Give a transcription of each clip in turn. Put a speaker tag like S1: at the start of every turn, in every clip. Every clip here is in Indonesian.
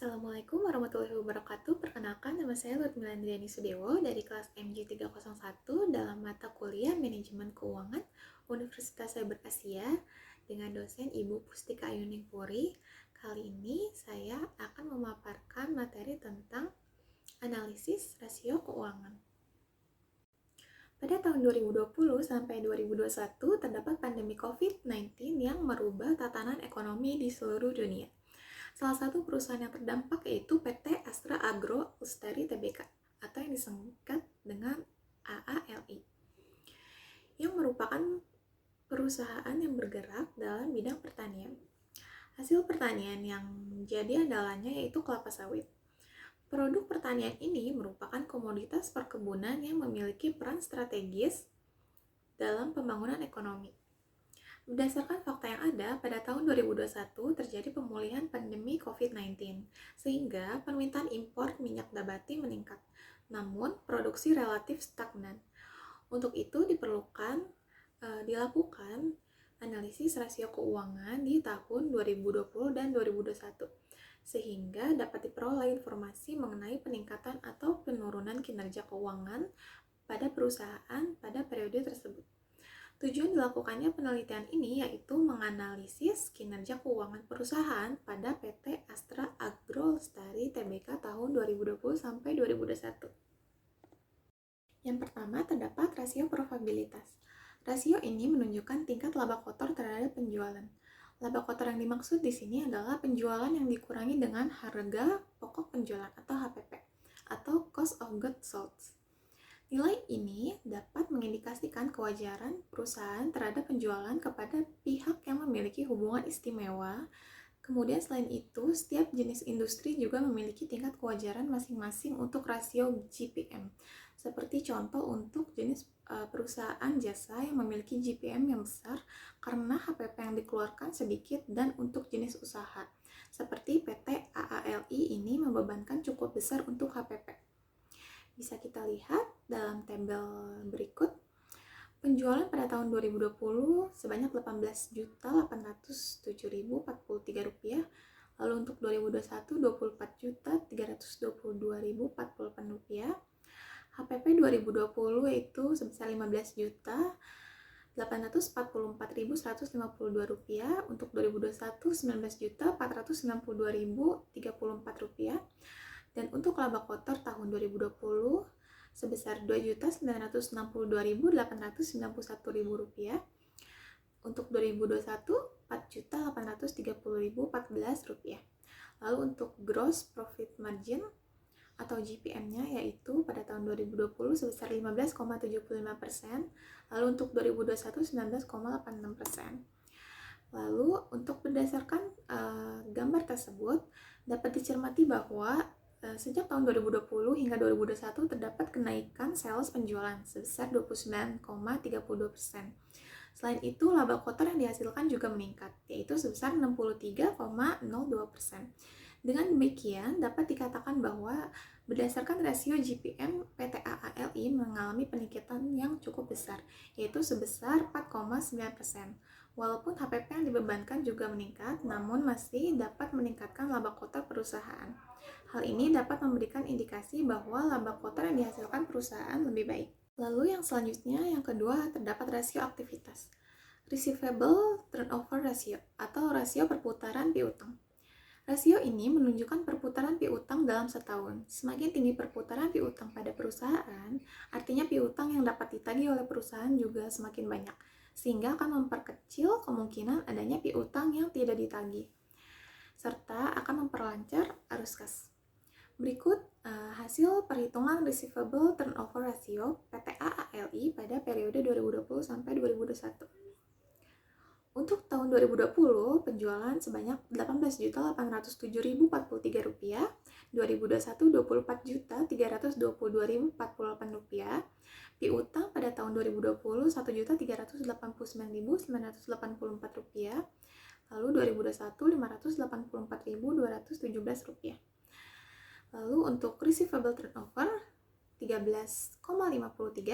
S1: Assalamualaikum warahmatullahi wabarakatuh. Perkenalkan, nama saya Lutmila Andriani Sudewo dari kelas MJ301 dalam mata kuliah Manajemen Keuangan Universitas Cyber Asia dengan dosen Ibu Pustika Ayuning Puri. Kali ini saya akan memaparkan materi tentang analisis rasio keuangan. Pada tahun 2020 sampai 2021 terdapat pandemi COVID-19 yang merubah tatanan ekonomi di seluruh dunia. Salah satu perusahaan yang terdampak yaitu PT Astra Agro Lestari Tbk atau yang disingkat dengan AALI, yang merupakan perusahaan yang bergerak dalam bidang pertanian. Hasil pertanian yang jadi andalannya yaitu kelapa sawit. Produk pertanian ini merupakan komoditas perkebunan yang memiliki peran strategis dalam pembangunan ekonomi. Berdasarkan fakta yang ada, pada tahun 2021 terjadi pemulihan pandemi COVID-19, sehingga permintaan impor minyak nabati meningkat, namun produksi relatif stagnan. Untuk itu dilakukan analisis rasio keuangan di tahun 2020 dan 2021, sehingga dapat diperoleh informasi mengenai peningkatan atau penurunan kinerja keuangan pada perusahaan pada periode tersebut. Tujuan dilakukannya penelitian ini yaitu menganalisis kinerja keuangan perusahaan pada PT Astra Agro Lestari Tbk tahun 2020 sampai 2021. Yang pertama terdapat rasio probabilitas. Rasio ini menunjukkan tingkat laba kotor terhadap penjualan. Laba kotor yang dimaksud di sini adalah penjualan yang dikurangi dengan harga pokok penjualan atau HPP atau Cost of Goods Sold. Nilai ini dapat mengindikasikan kewajaran perusahaan terhadap penjualan kepada pihak yang memiliki hubungan istimewa. Kemudian selain itu, setiap jenis industri juga memiliki tingkat kewajaran masing-masing untuk rasio GPM. Seperti contoh untuk jenis perusahaan jasa yang memiliki GPM yang besar karena HPP yang dikeluarkan sedikit, dan untuk jenis usaha seperti PT AALI ini membebankan cukup besar untuk HPP. Bisa kita lihat dalam tabel berikut. Penjualan pada tahun 2020 sebanyak Rp18.807.043, lalu untuk 2021 Rp24.322.048, HPP 2020 yaitu sebesar Rp15.844.152, untuk 2021 Rp19.492.034, dan untuk laba kotor tahun 2020 sebesar Rp2.962.891.000, untuk 2021 Rp4.830.014. Lalu untuk gross profit margin atau GPM-nya yaitu pada tahun 2020 sebesar 15,75%, lalu untuk 2021 19,86%. Lalu untuk berdasarkan gambar tersebut dapat dicermati bahwa sejak tahun 2020 hingga 2021 terdapat kenaikan sales penjualan sebesar 29,32%. Selain itu, laba kotor yang dihasilkan juga meningkat, yaitu sebesar 63,02%. Dengan demikian, dapat dikatakan bahwa berdasarkan rasio GPM, PT AALI mengalami peningkatan yang cukup besar, yaitu sebesar 4,9%. Walaupun HPP yang dibebankan juga meningkat, namun masih dapat meningkatkan laba kotor perusahaan. Hal ini dapat memberikan indikasi bahwa laba kotor yang dihasilkan perusahaan lebih baik. Lalu yang selanjutnya, yang kedua, terdapat rasio aktivitas. Receivable turnover ratio atau rasio perputaran piutang. Rasio ini menunjukkan perputaran piutang dalam setahun. Semakin tinggi perputaran piutang pada perusahaan, artinya piutang yang dapat ditagih oleh perusahaan juga semakin banyak, sehingga akan memperkecil kemungkinan adanya piutang yang tidak ditagih, serta akan memperlancar arus kas. Berikut hasil perhitungan receivable turnover ratio PT AALI pada periode 2020 sampai 2021. Untuk tahun 2020, penjualan sebanyak Rp18.807.043, 2021 Rp24.322.048, piutang pada tahun 2020 Rp1.389.984, lalu 2021 Rp584.217. Lalu untuk receivable turnover 13,53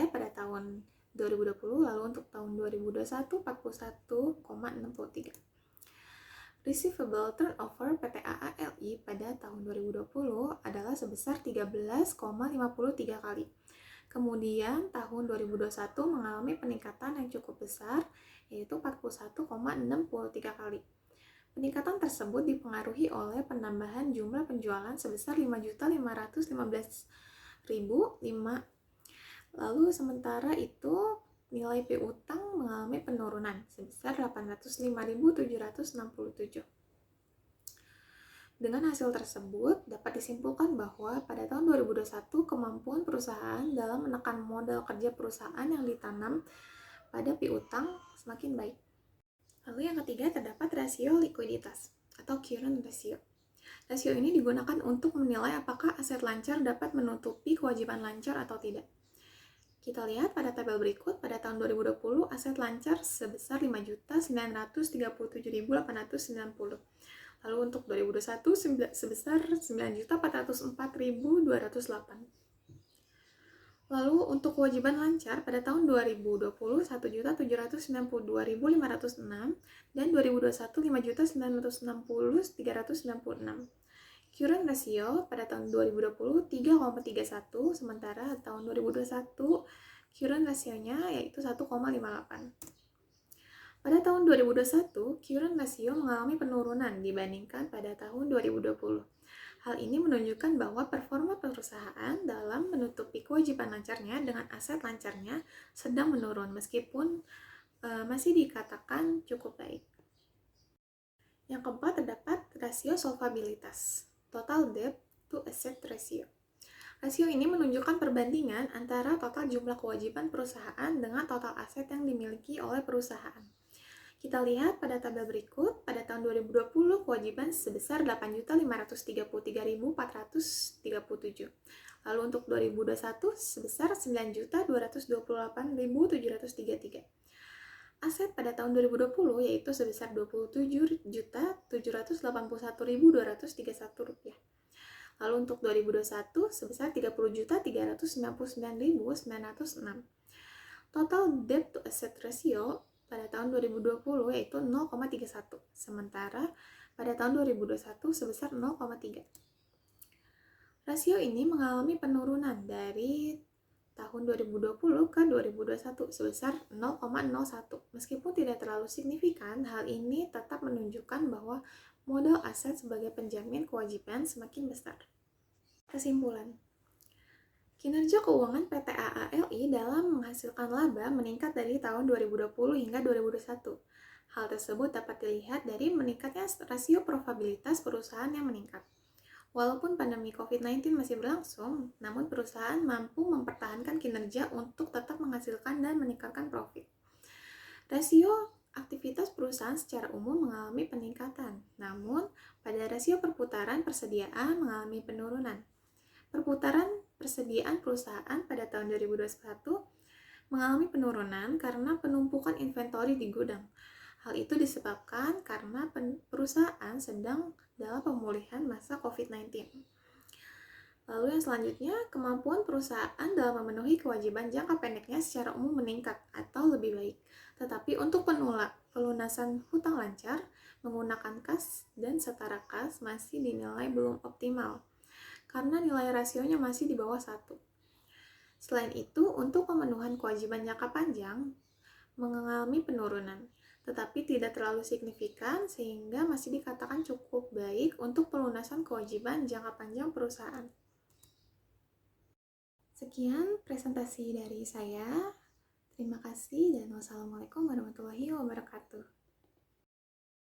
S1: pada tahun 2020, lalu untuk tahun 2021 41,63. Receivable turnover PT AALI pada tahun 2020 adalah sebesar 13,53 kali. Kemudian tahun 2021 mengalami peningkatan yang cukup besar, yaitu 41,63 kali. Peningkatan tersebut dipengaruhi oleh penambahan jumlah penjualan sebesar 5.515.005. Lalu sementara itu nilai piutang mengalami penurunan sebesar 805.767. Dengan hasil tersebut, dapat disimpulkan bahwa pada tahun 2021 kemampuan perusahaan dalam menekan modal kerja perusahaan yang ditanam pada piutang semakin baik. Lalu yang ketiga terdapat rasio likuiditas atau current ratio. Rasio ini digunakan untuk menilai apakah aset lancar dapat menutupi kewajiban lancar atau tidak. Kita lihat pada tabel berikut, pada tahun 2020 aset lancar sebesar 5.937.890. Lalu untuk 2021 sebesar 9.404.208. Lalu untuk kewajiban lancar pada tahun 2020 1.792.506 dan 2021 5.960.396. Current ratio pada tahun 2020 3,31, sementara tahun 2021 current rasionya yaitu 1,58. Pada tahun 2021, current ratio mengalami penurunan dibandingkan pada tahun 2020. Hal ini menunjukkan bahwa performa perusahaan dalam menutupi kewajiban lancarnya dengan aset lancarnya sedang menurun meskipun masih dikatakan cukup baik. Yang keempat terdapat rasio solvabilitas, total debt to asset ratio. Rasio ini menunjukkan perbandingan antara total jumlah kewajiban perusahaan dengan total aset yang dimiliki oleh perusahaan. Kita lihat pada tabel berikut, pada tahun 2020 kewajiban sebesar 8.533.437. Lalu untuk 2021 sebesar 9.228.733. Aset pada tahun 2020 yaitu sebesar 27.781.231 rupiah. Lalu untuk 2021 sebesar 30.399.906. Total debt to asset ratio pada tahun 2020 yaitu 0,31, sementara pada tahun 2021 sebesar 0,3. Rasio ini mengalami penurunan dari tahun 2020 ke 2021 sebesar 0,01. Meskipun tidak terlalu signifikan, hal ini tetap menunjukkan bahwa modal aset sebagai penjamin kewajiban semakin besar. Kesimpulan, kinerja keuangan PT AALI dalam menghasilkan laba meningkat dari tahun 2020 hingga 2021. Hal tersebut dapat dilihat dari meningkatnya rasio profitabilitas perusahaan yang meningkat. Walaupun pandemi COVID-19 masih berlangsung, namun perusahaan mampu mempertahankan kinerja untuk tetap menghasilkan dan meningkatkan profit. Rasio aktivitas perusahaan secara umum mengalami peningkatan, namun pada rasio perputaran persediaan mengalami penurunan. Perputaran persediaan perusahaan pada tahun 2021 mengalami penurunan karena penumpukan inventori di gudang. Hal itu disebabkan karena perusahaan sedang dalam pemulihan masa COVID-19. Lalu yang selanjutnya, kemampuan perusahaan dalam memenuhi kewajiban jangka pendeknya secara umum meningkat atau lebih baik. Tetapi untuk pelunasan hutang lancar menggunakan kas dan setara kas masih dinilai belum optimal, karena nilai rasionya masih di bawah 1. Selain itu, untuk pemenuhan kewajiban jangka panjang mengalami penurunan, tetapi tidak terlalu signifikan sehingga masih dikatakan cukup baik untuk pelunasan kewajiban jangka panjang perusahaan. Sekian presentasi dari saya. Terima kasih dan wassalamualaikum warahmatullahi wabarakatuh.